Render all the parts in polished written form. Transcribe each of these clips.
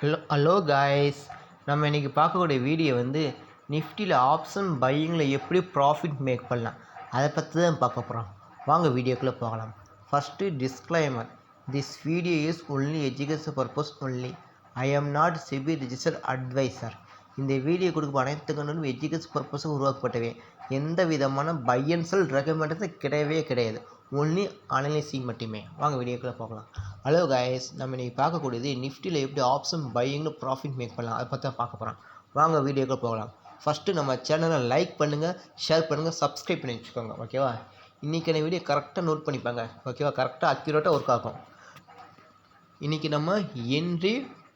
Hello guys, நம்ம இன்றைக்கி பார்க்கக்கூடிய வீடியோ நிஃப்டியில் ஆப்ஷன் பையிங்கில் எப்படி ப்ராஃபிட் மேக் பண்ணலாம் அதை பற்றி தான் பார்க்க போகிறோம். வாங்க வீடியோக்குள்ளே போகலாம். First disclaimer, this video is only education purpose only. I am not SEBI registered advisor. இந்த வீடியோ கொடுக்கும் அனைத்து கண்டனும் எஜுகேஷன் பர்பஸும் உருவாக்கப்பட்டவை. எந்த விதமான பை அண்ட் செல் ரெக்கமெண்டேஷன் கிடையவே கிடையாது. ஒன்லி அனலைசிங் மட்டுமே. வாங்க வீடியோக்குள்ளே போகலாம். ஹலோ காய்ஸ், நம்ம இன்றைக்கி பார்க்கக்கூடியது நிஃப்டியில் எப்படி ஆப்ஷன் பையிங்கில் ப்ராஃபிட் மேக் பண்ணலாம் அதை பற்றி தான் பார்க்க போகிறோம். வாங்க வீடியோக்குள்ளே போகலாம். ஃபஸ்ட்டு நம்ம சேனலை லைக் பண்ணுங்கள், ஷேர் பண்ணுங்கள், சப்ஸ்கிரைப் பண்ணி வச்சுக்கோங்க. ஓகேவா? இன்றைக்கான வீடியோ கரெக்டாக நோட் பண்ணிப்பாங்க. ஓகேவா? கரெக்டாக அக்யூரேட்டாக ஒர்க் ஆகும். இன்றைக்கி நம்ம என்ட்ரி,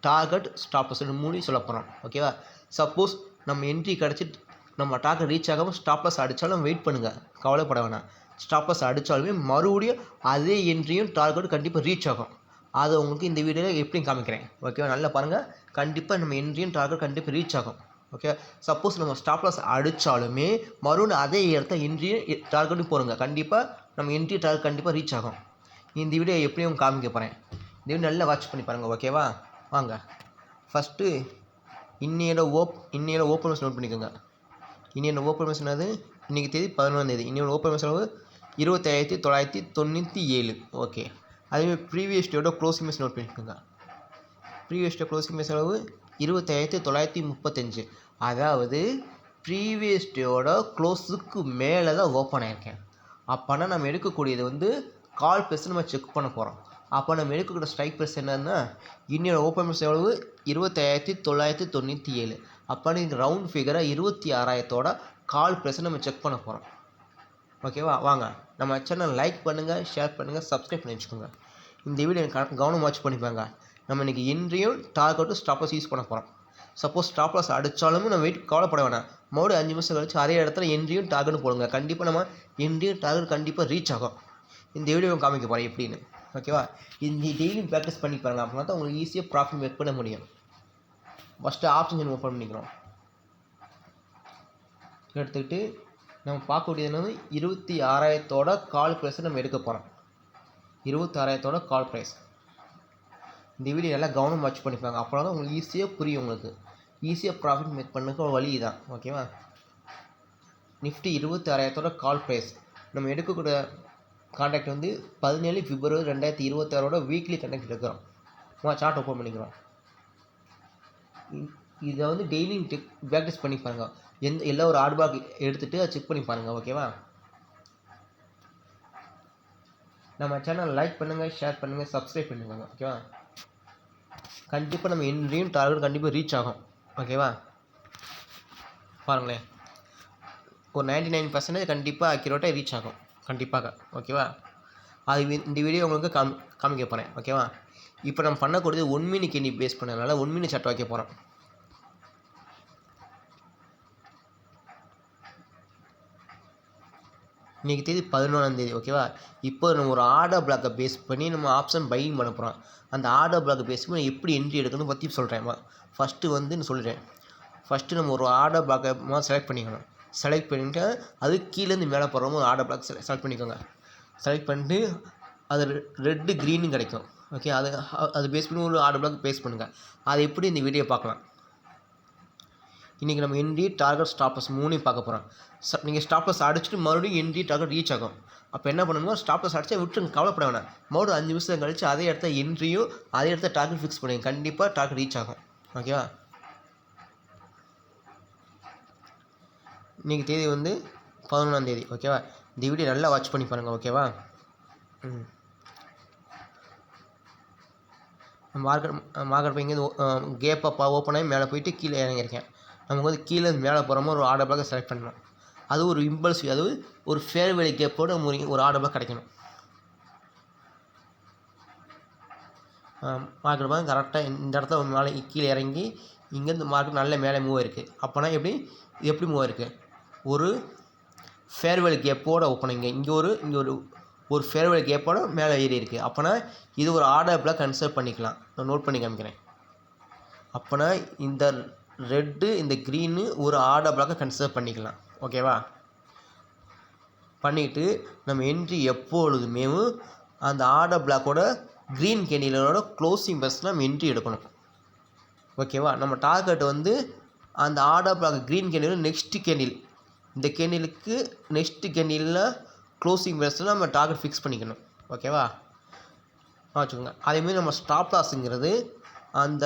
டார்கெட், ஸ்டாப்லஸ் மூணையும் சொல்ல போகிறோம். ஓகேவா? சப்போஸ் நம்ம என்ட்ரி கிடச்சிட்டு நம்ம டார்கெட் ரீச் ஆகாமல் ஸ்டாப்லஸ் அடித்தாலும் வெயிட் பண்ணுங்கள், கவலைப்பட வேணாம். ஸ்டாப்லஸ் அடித்தாலுமே மறுபடியும் அதே என்ட்ரியும் டார்கெட்டும் கண்டிப்பாக ரீச் ஆகும். அதை உங்களுக்கு இந்த வீடியோவில் எப்படியும் காமிக்கிறேன். ஓகேவா? நல்லா பாருங்கள். கண்டிப்பாக நம்ம என்ட்ரியும் டார்கெட் கண்டிப்பாக ரீச் ஆகும். ஓகே, சப்போஸ் நம்ம ஸ்டாப்லஸ் அடித்தாலுமே மறுபடியும் அதே இடத்த என்ட்ரியும் டார்கெட்டும் போடுங்க, கண்டிப்பாக நம்ம என்ட்ரி டார்கெட் கண்டிப்பாக ரீச் ஆகும். இந்த வீடியோ எப்படியும் காமிக்க போகிறேன். இந்த வீடியோ நல்லா வாட்ச் பண்ணி பாருங்கள். ஓகேவா? வாங்க. ஃபஸ்ட்டு இன்னையோட ஓப்பன் நோட் பண்ணிக்கோங்க. இன்னையோட ஓப்பன் மெஷன் அது இன்றைக்கி தேதி 11 இன்னையோட ஓப்பன் மெஷன் 25,997. ஓகே, அதேமாதிரி ப்ரீவியஸ் டேயோட க்ளோசிங் மெஷன் நோட் பண்ணிக்கோங்க. ப்ரீவியஸ் டே க்ளோசிங் மெஷன் 25,935. அதாவது ப்ரீவியஸ் டேயோட க்ளோஸுக்கு மேலே தான் ஓப்பன் ஆகிருக்கேன். அப்போனா நம்ம எடுக்கக்கூடியது கால் ப்ரைஸ் நம்ம செக் பண்ண போகிறோம். அப்போ நம்ம எடுக்கக்கூடிய ஸ்ட்ரைக் ப்ரைஸ் என்னன்னா இன்னொரு ஓப்பன் மெஷன் 25,997. அப்போ நீங்கள் ரவுண்ட் ஃபிகராக 26,000 கால் ப்ரைஸை நம்ம செக் பண்ண போகிறோம். ஓகேவா? வாங்க. நம்ம சேனல் லைக் பண்ணுங்கள், ஷேர் பண்ணுங்கள், சப்ஸ்கிரைப் பண்ணி வச்சுக்கோங்க. இந்த வீடியோ கவனம் வாட்ச் பண்ணிப்பாங்க. நம்ம இன்றைக்கி என்ட்ரியும் டார்கெட்டும் ஸ்டாப்லஸ் யூஸ் பண்ண போகிறோம். சப்போஸ் ஸ்டாப்லஸ் அடித்தாலும் நம்ம வெயிட் கவலைப்பட வேணாம். மறுபடியும் 5 நிமிஷம் கழிச்சு அதே இடத்துல என்ட்ரியும் டார்கெட்டும் போடுங்க. கண்டிப்பாக நம்ம என்ட்ரியும் டார்கெட் கண்டிப்பாக ரீச் ஆகும். இந்த வீடியோ காமிக்க போகிறேன் எப்படின்னு. ஓகேவா? இந்த டெய்லியும் ப்ராக்டிஸ் பண்ணி பாருங்கள். அப்படின்னா தான் உங்களுக்கு ஈஸியாக ப்ராஃபிட் மேக் பண்ண முடியும். ஃபஸ்ட்டு ஆப்ஷன் ஓப்பன் பண்ணிக்கிறோம். எடுத்துக்கிட்டு நம்ம பார்க்கக்கூடியது 26,000 கால் ப்ரைஸை நம்ம எடுக்க போகிறோம். 26,000 கால் ப்ரைஸ். இந்த வீடியோ நல்லா கவனம் வாட்ச் பண்ணிப்பாங்க. அப்போ தான் உங்களுக்கு ஈஸியாக புரியும். உங்களுக்கு ஈஸியாக ப்ராஃபிட் மேக் பண்ணுறதுக்கு ஒரு வழி தான். ஓகேவா? நிஃப்டி 26,000 கால் ப்ரைஸ். நம்ம எடுக்கக்கூடிய கான்டாக்ட் 17 பிப்ரவரி 2026 வீக்லி கான்டாக்ட் எடுக்கிறோம். சார்ட் ஓப்பன் பண்ணிக்கிறோம். இதை டெய்லியும் ப்ராக்டிஸ் பண்ணி பாருங்கள். எல்லா ஒரு ஆர்ட் பாக் எடுத்துகிட்டு அதை செக் பண்ணி பாருங்கள். ஓகேவா? நம்ம சேனல் லைக் பண்ணுங்கள், ஷேர் பண்ணுங்கள், சப்ஸ்கிரைப் பண்ணுவாங்க. ஓகேவா? கண்டிப்பாக நம்ம என்ட்ரியும் டார்கெட் கண்டிப்பாக ரீச் ஆகும். ஓகேவா? பாருங்களேன், ஒரு 99% கண்டிப்பாக அக்யூரேட்டாக ரீச் ஆகும். கண்டிப்பாக. ஓகேவா? அது இந்த வீடியோ உங்களுக்கு காமிக்க போகிறேன். ஓகேவா? இப்போ நம்ம பண்ணக்கூடியது 1 மினிட் கேண்டி பேஸ் பண்ணதுனால 1 மினிட் சார்ட் வைக்க போகிறோம். இன்றைக்கி தேதி 11. ஓகேவா? இப்போ நம்ம ஒரு ஆர்டர் பிளாக்கை பேஸ் பண்ணி நம்ம ஆப்ஷன் பையிங் பண்ண போகிறோம். அந்த ஆர்டர் பிளாக்கை பேஸ் பண்ணி எப்படி என்ட்ரி எடுக்கணும்னு பற்றி சொல்கிறேன். ஃபஸ்ட்டு நான் சொல்லிடுறேன். ஃபஸ்ட்டு நம்ம ஒரு ஆர்டர் பிளாக்கை செலக்ட் பண்ணிக்கணும். செலக்ட் பண்ணிவிட்டு அது கீழேருந்து மேலே போகிறோமோ ஒரு ஆர்டர் பிளாக் செலக்ட் பண்ணிக்கோங்க. செலக்ட் பண்ணிட்டு அது ரெட்டு க்ரீனும் கிடைக்கும். ஓகே, அது பேஸ் பண்ணி ஒரு ஆர்டர் பிளாக் பேஸ் பண்ணுங்கள். அது எப்படி இந்த வீடியோ பார்க்கலாம். இன்றைக்கி நம்ம என்ட்ரி, டார்கெட், ஸ்டாப்லஸ் மூணையும் பார்க்க போகிறோம். நீங்கள் ஸ்டாப்லஸ் அடிச்சுட்டு மறுபடியும் என்ட்ரி டார்கெட் ரீச் ஆகும். அப்போ என்ன பண்ணணுமோ ஸ்டாப்லஸ் அடிச்சா விட்டுருங்க, கவலைப்பட வேணாம். மறுபடியும் 5 நிமிஷம் கழிச்சு அதே இடத்த என்ட்ரியும் அதே இடத்த டார்கெட் ஃபிக்ஸ் பண்ணுங்க. கண்டிப்பாக டார்கெட் ரீச் ஆகும். ஓகேவா? இன்றைக்கி தேதி 11. ஓகேவா? இந்த வீடியோ நல்லா வாட்ச் பண்ணி பாருங்கள். ஓகேவா? மார்க்கெட் இங்கேருந்து கேப்பை ஓப்பன் ஆகி மேலே போயிட்டு கீழே இறங்கியிருக்கேன். நமக்கு கீழே மேலே போகிறோமோ ஒரு ஆர்டர் பிளாக்கை செலக்ட் பண்ணணும். அது ஒரு இம்பல்சிவ், அதாவது ஒரு ஃபேர் வேலி கேப்போட ஒரு ஆர்டர் பிளாக் கிடைக்கணும். மார்க்கெட் பார்த்து கரெக்டாக இந்த இடத்துல மேலே கீழே இறங்கி இங்கேருந்து மார்க்கெட் நல்ல மேலே மூவ் ஆயிருக்கு. அப்போனா எப்படி மூவ் ஆயிருக்கு? ஒரு ஃபேர் வேலி கேப்போட ஓப்பனிங்க இங்கே ஒரு ஃபேர் வேலி கேப்போட மேலே ஏறி இருக்குது. அப்போனா இது ஒரு ஆர்டர் பிளாக் கன்சிடர் பண்ணிக்கலாம். நான் நோட் பண்ணி காமிக்கிறேன். அப்போனா இந்த ரெட்டு, இந்த க்ரீனு ஒரு ஆர்டர் பிளாக்கை கன்சிடர் பண்ணிக்கலாம். ஓகேவா? பண்ணிவிட்டு நம்ம என்ட்ரி எப்பொழுதுமே அந்த ஆர்டர் பிளாக்கோட க்ரீன் கேண்டிலோட க்ளோசிங் பஸ்ஸில் நம்ம என்ட்ரி எடுக்கணும். ஓகேவா. நம்ம டார்கெட் வந்து அந்த order black green candle next candle, இந்த கேண்டிலுக்கு நெக்ஸ்ட் கேண்டிலில் க்ளோசிங் ப்ரைஸில் நம்ம டார்கெட் ஃபிக்ஸ் பண்ணிக்கணும். ஓகேவா வச்சுக்கோங்க. அதேமாதிரி நம்ம ஸ்டாப் லாஸுங்கிறது அந்த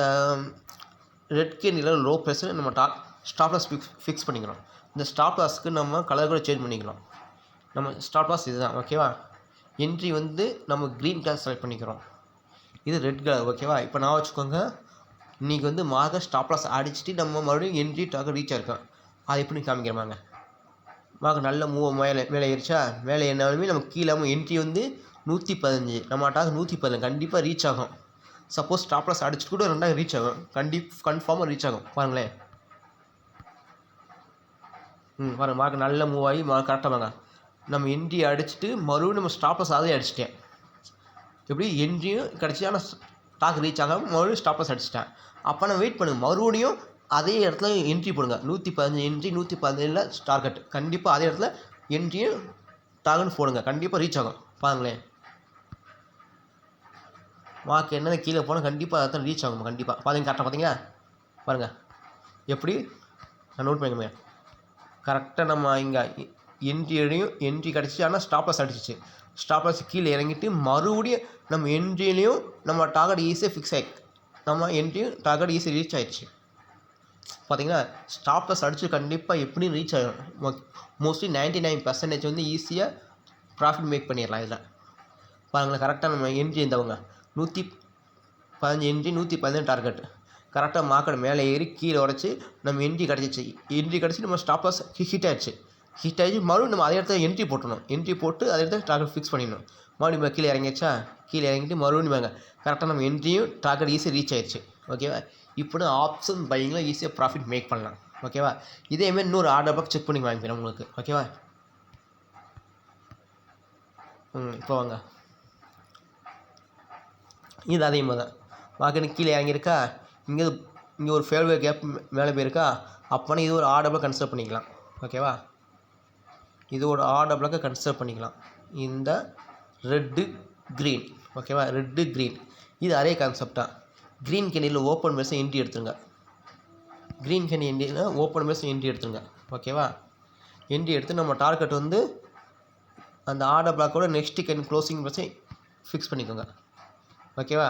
ரெட் கேண்டில் லோ ப்ரைஸில் நம்ம ஸ்டாப் லாஸ் ஃபிக்ஸ் பண்ணிக்கணும். இந்த ஸ்டாப் லாஸ்க்கு நம்ம கலர் கூட சேஞ்ச் பண்ணிக்கலாம். நம்ம ஸ்டாப் லாஸ் இதுதான். ஓகேவா. என்ட்ரி வந்து நம்ம க்ரீன் கலர் செலக்ட் பண்ணிக்கிறோம், இது ரெட் கலர். ஓகேவா. இப்போ நான் வச்சுக்கோங்க, இன்றைக்கி வந்து மார்க்கெட் ஸ்டாப் லாஸ் அடிச்சுட்டு நம்ம மறுபடியும் என்ட்ரி டார்கெட் ரீச் ஆகிருக்கோம். அது எப்படி காமிக்கிறோமாங்க. மார்க்கெட் நல்ல மேலே ஏறிச்சா, மேலே என்னாலுமே நம்ம கீழே என்ட்ரி வந்து 115, நம்ம டார்கெட் 115 கண்டிப்பாக ரீச் ஆகும். சப்போஸ் ஸ்டாப் லாஸ் அடிச்சுட்டு கூட 2 ரீச் ஆகும், கன்ஃபார்மாக ரீச் ஆகும். பாருங்களேன். பாருங்கள், மார்க்கெட் நல்ல மூவ் ஆகி கரெக்டாக வாங்க. நம்ம என்ட்ரி அடிச்சுட்டு மறுபடியும் நம்ம ஸ்டாப் லாஸ் அதே அடிச்சிட்டேன். எப்படி என்ட்ரியும் கிடச்சி, ஆனால் டார்கெட் ரீச் ஆகாமல் மறுபடியும் ஸ்டாப் லாஸ் அடிச்சிட்டேன். அப்போ நான் வெயிட் பண்ணுங்கள், மறுபடியும் அதே இடத்துல என்ட்ரி போடுங்க. 115 என்ட்ரி, 115 டார்கெட், கண்டிப்பாக அதே இடத்துல என்ட்ரியும் டார்கெட் போடுங்க, கண்டிப்பாக ரீச் ஆகும். பாருங்களேன், மார்க் என்ன கீழே போனால் கண்டிப்பாக அதை ரீச் ஆகும். கண்டிப்பாக பார்த்தீங்க, கரெக்டாக பார்த்தீங்களா. பாருங்கள் எப்படி நான் நோட் பண்ணிக்கோங்க. கரெக்டாக நம்ம இங்கே என்ட்ரி கிடச்சி, ஆனால் ஸ்டாப் லாஸ் அடிச்சிச்சு. ஸ்டாப் லாஸ் கீழே இறங்கிட்டு மறுபடியும் நம்ம என்ட்ரிலையும் நம்ம டார்கெட் ஈஸியாக ஃபிக்ஸ் ஆகி, நம்ம என்ட்ரியும் டார்கெட் ஈஸியாக ரீச் ஆகிடுச்சு. பார்த்தீங்கன்னா ஸ்டாப் லாஸ் அடித்து கண்டிப்பாக எப்படியும் ரீச் ஆகிடும். மோஸ்ட்லி 99% வந்து ஈஸியாக ப்ராஃபிட் மேக் பண்ணிடலாம். இதில் பாருங்களேன், கரெக்டாக நம்ம என்ட்ரி இருந்தவங்க 115 என்ட்ரி, 115 டார்கெட், கரெக்டாக மார்க்கெட் மேலே ஏறி கீழே உடச்சி நம்ம என்ட்ரி கிடச்சிச்சு. என்ட்ரி கிடச்சி நம்ம ஸ்டாப் லாஸ் ஹிட் ஆகிடுச்சு. மறுபடியும் நம்ம அதே இடத்துல என்ட்ரி போட்டணும். என்ட்ரி போட்டு அதே இடத்துல டார்கெட் ஃபிக்ஸ் பண்ணிடணும். மறுபடியும் கீழே இறங்கிச்சா, கீழே இறங்கிட்டு மறுபடியும் வாங்க, கரெக்டாக நம்ம என்ட்ரியும் டார்கெட் ஈஸியாக ரீச் ஆயிடுச்சு. ஓகேவா. இப்போ ஆப்ஷன் பையிங்கில் ஈஸியாக ப்ராஃபிட் மேக் பண்ணலாம். ஓகேவா. இதேமாதிரி இன்னொரு ஆர்டர் பாக் செக் பண்ணி வாங்கிக்கிறேன் உங்களுக்கு. ஓகேவா. இப்போ வாங்க, இது அதே மாதிரி தான். மார்க்கெட் கீழே இறங்கியிருக்கா, இங்கே ஒரு ஃபேல்வேர் கேப் மேலே போயிருக்கா, அப்போனா இது ஒரு ஆர்டர் பிளாக் கன்சிடர் பண்ணிக்கலாம். ஓகேவா. இது ஒரு ஆர்டர் பிளாக்கை கன்சிடர் பண்ணிக்கலாம். இந்த ரெட்டு க்ரீன். ஓகேவா. ரெட்டு க்ரீன் இது அதே கான்செப்டாக. க்ரீன் கேண்டில் ஓப்பன் பேஸை என்ட்ரி எடுத்துருங்க. க்ரீன் கேண்டில் ஓப்பன் பேஸை என்ட்ரி எடுத்துருங்க. ஓகேவா. என்ட்ரி எடுத்து நம்ம டார்கெட் வந்து அந்த ஆர்டர் பிளாக்கோட நெக்ஸ்ட் கேண்டில் க்ளோசிங் பேஸை ஃபிக்ஸ் பண்ணிக்கோங்க. ஓகேவா.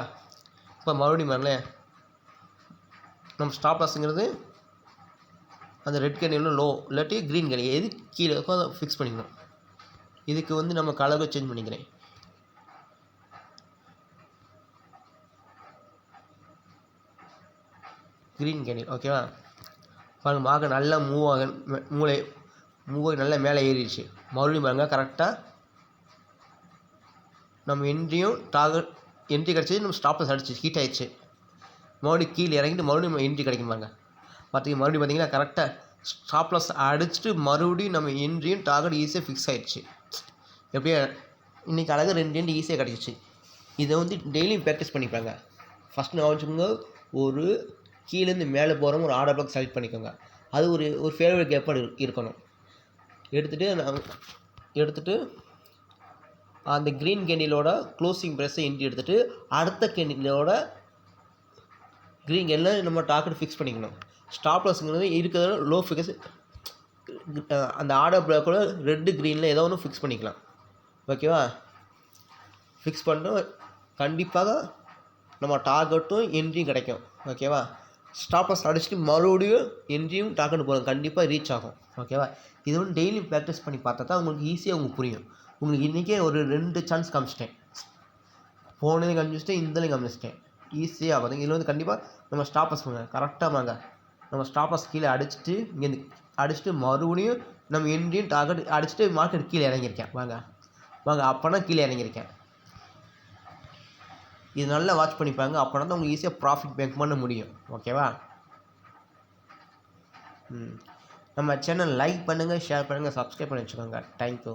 இப்போ மறுபடியும் வரலேன், நம்ம ஸ்டாப் லாஸுங்கிறது அந்த ரெட் கேண்டில் லோ இல்லாட்டி க்ரீன் கேண்டில் எது கீழே இருக்கோ அதை ஃபிக்ஸ் பண்ணிக்கணும். இதுக்கு வந்து நம்ம கலரை சேஞ்ச் பண்ணிக்கிறேன். Green candle. ஓகேவா. பாருங்கள், மார்க்கெட் நல்லா மூவ் ஆகி நல்லா மேலே ஏறிடுச்சு. மறுபடியும் பாருங்கள், கரெக்டாக நம்ம என்ட்ரியும் டார்கெட் என்ட்ரி கிடச்சி, நம்ம ஸ்டாப் லாஸ் அடிச்சு ஹீட் ஆகிடுச்சு. மறுபடியும் கீழே இறங்கிட்டு மறுபடியும் நம்ம என்ட்ரி கிடைக்கும் பாருங்க. மறுபடியும் பார்த்தீங்கன்னா கரெக்டாக ஸ்டாப் லாஸ் அடிச்சுட்டு மறுபடியும் நம்ம என்ட்ரியும் டார்கெட் ஈஸியாக ஃபிக்ஸ் ஆகிடுச்சு. எப்படியா இன்றைக்கி அழகாக 2 என்ட்ரி ஈஸியாக கிடச்சிச்சு. இதை வந்து டெய்லியும் ப்ராக்டிஸ் பண்ணிப்பாங்க. ஃபஸ்ட்டு நான் வச்சுக்கோங்க, ஒரு கீழேருந்து மேலே போகிறவங்க ஒரு ஆர்டர் பிளாக் செலக்ட் பண்ணிக்கோங்க. அது ஒரு ஃபேவரட் கேப்பாக இருக்கணும். எடுத்துகிட்டு அந்த க்ரீன் கேண்டிலோட க்ளோசிங் ப்ரைஸை என்ட்ரி எடுத்துகிட்டு அடுத்த கேண்டிலோட க்ரீன் கேண்டில் நம்ம டார்கெட் ஃபிக்ஸ் பண்ணிக்கணும். ஸ்டாப் லாஸுங்கிறது இருக்கிறத லோ ஃபிகர்ஸ் அந்த ஆர்டர் பிளாக்கோட ரெட்டு க்ரீனில் ஏதோ ஒன்று ஃபிக்ஸ் பண்ணிக்கலாம். ஓகேவா. ஃபிக்ஸ் பண்ணிட்டு கண்டிப்பாக நம்ம டார்கெட்டும் என்ட்ரியும் கிடைக்கும். ஓகேவா. ஸ்டாப் லாஸ் அடிச்சுட்டு மறுபடியும் என்ட்ரியும் டார்கெட் போகும், கண்டிப்பாக ரீச் ஆகும். ஓகேவா. இது வந்து டெய்லி ப்ராக்டிஸ் பண்ணி பார்த்தா தான் உங்களுக்கு ஈஸியாக உங்களுக்கு புரியும். உங்களுக்கு இன்றைக்கே ஒரு 2 சான்ஸ் காமிச்சிட்டேன். போனதையும் காமிச்சிட்டேன், இந்தலையும் காமிச்சிட்டேன். ஈஸியாக பார்த்தீங்க. இதில் வந்து கண்டிப்பாக நம்ம ஸ்டாப் லாஸ் பண்ணுங்க. கரெக்டாக வாங்க, நம்ம ஸ்டாப் லாஸ் கீழே அடிச்சுட்டு இங்கேருந்து அடிச்சுட்டு மறுபடியும் நம்ம என்ட்ரியும் டார்கெட் அடிச்சுட்டு மார்க்கெட் கீழே இறங்கியிருக்கேன். வாங்க அப்போனா கீழே இறங்கியிருக்கேன். இது நல்லா வாட்ச் பண்ணிப்பாங்க. அப்போனா தான் உங்களுக்கு ஈஸியாக ப்ராஃபிட் மேக் பண்ண முடியும். ஓகேவா. நம்ம சேனல் லைக் பண்ணுங்கள், ஷேர் பண்ணுங்கள், சப்ஸ்கிரைப் பண்ணி வச்சுக்கோங்க. தேங்க்யூ.